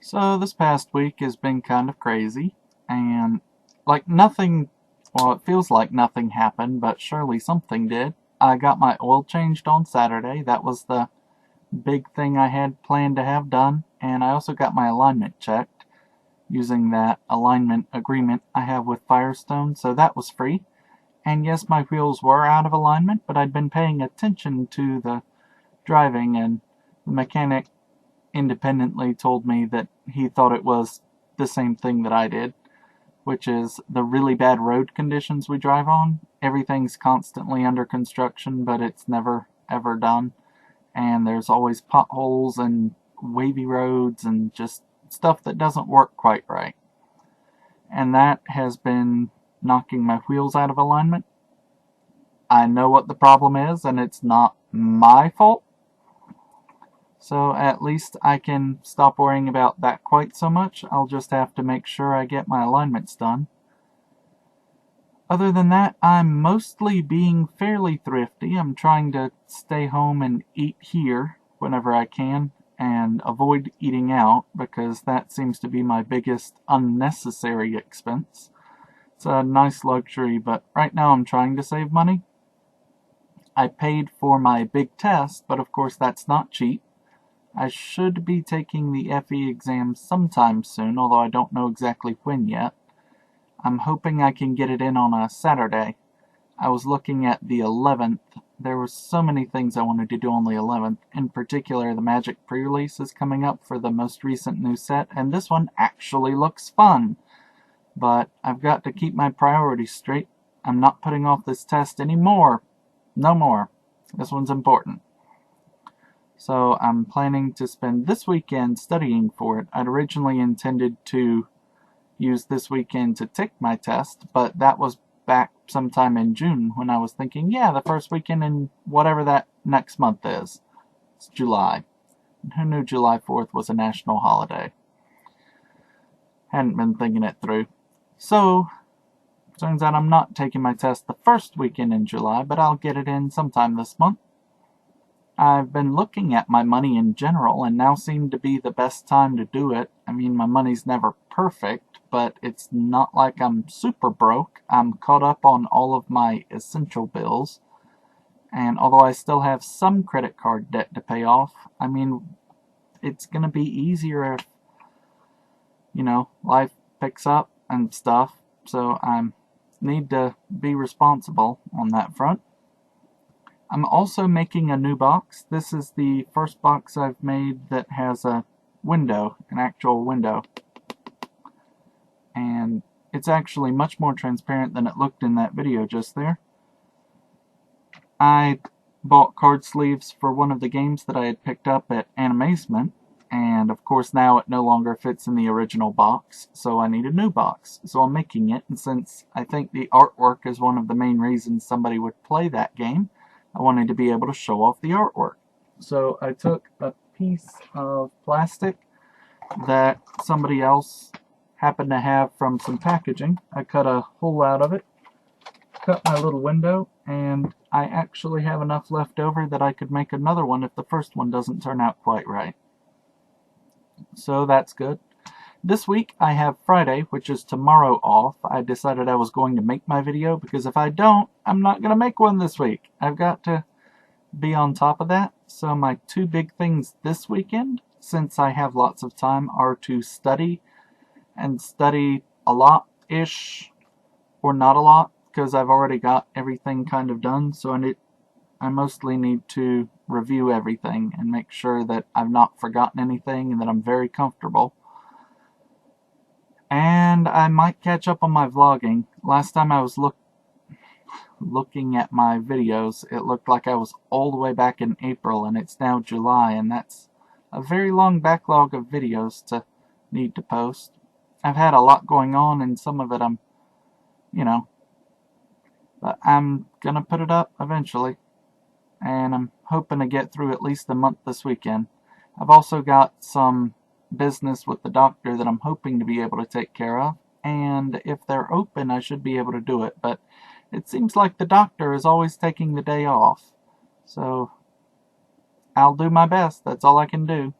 So this past week has been kind of crazy, and like nothing, well, it feels like nothing happened, but surely something did. I got my oil changed on Saturday. That was the big thing I had planned to have done, and I also got my alignment checked using that alignment agreement I have with Firestone, so that was free. And yes, my wheels were out of alignment, but I'd been paying attention to the driving, and the mechanic independently told me that he thought it was the same thing that I did, which is the really bad road conditions we drive on. Everything's constantly under construction, but it's never ever done. And there's always potholes and wavy roads and just stuff that doesn't work quite right. And that has been knocking my wheels out of alignment. I know what the problem is, and it's not my fault. So at least I can stop worrying about that quite so much. I'll just have to make sure I get my alignments done. Other than that, I'm mostly being fairly thrifty. I'm trying to stay home and eat here whenever I can and avoid eating out because that seems to be my biggest unnecessary expense. It's a nice luxury, but right now I'm trying to save money. I paid for my big test, but of course that's not cheap. I should be taking the FE exam sometime soon, although I don't know exactly when yet. I'm hoping I can get it in on a Saturday. I was looking at the 11th. There were so many things I wanted to do on the 11th. In particular, the Magic pre-release is coming up for the most recent new set, and this one actually looks fun. But I've got to keep my priorities straight. I'm not putting off this test anymore. No more. This one's important. So I'm planning to spend this weekend studying for it. I'd originally intended to use this weekend to take my test, but that was back sometime in June when I was thinking, yeah, the first weekend in whatever that next month is. It's July. And who knew July 4th was a national holiday? Hadn't been thinking it through. So, turns out I'm not taking my test the first weekend in July, but I'll get it in sometime this month. I've been looking at my money in general, and now seemed to be the best time to do it. I mean, my money's never perfect, but it's not like I'm super broke. I'm caught up on all of my essential bills, and although I still have some credit card debt to pay off, I mean, it's going to be easier if, life picks up and stuff, so I need to be responsible on that front. I'm also making a new box. This is the first box I've made that has a window, an actual window. And it's actually much more transparent than it looked in that video just there. I bought card sleeves for one of the games that I had picked up at Animazement, and of course now it no longer fits in the original box, so I need a new box. So I'm making it, and since I think the artwork is one of the main reasons somebody would play that game, I wanted to be able to show off the artwork. So I took a piece of plastic that somebody else happened to have from some packaging. I cut a hole out of it, cut my little window, and I actually have enough left over that I could make another one if the first one doesn't turn out quite right. So that's good. This week I have Friday, which is tomorrow, off. I decided I was going to make my video because if I don't, I'm not going to make one this week. I've got to be on top of that. So my two big things this weekend, since I have lots of time, are to study and study a lot-ish, or not a lot, because I've already got everything kind of done. So I mostly need to review everything and make sure that I've not forgotten anything and that I'm very comfortable. And I might catch up on my vlogging. Last time I was looking at my videos, it looked like I was all the way back in April, and it's now July, and that's a very long backlog of videos to need to post. I've had a lot going on, and some of it but I'm gonna put it up eventually, and I'm hoping to get through at least a month this weekend. I've also got some business with the doctor that I'm hoping to be able to take care of, and if they're open I should be able to do it, but it seems like the doctor is always taking the day off, so I'll do my best. That's all I can do.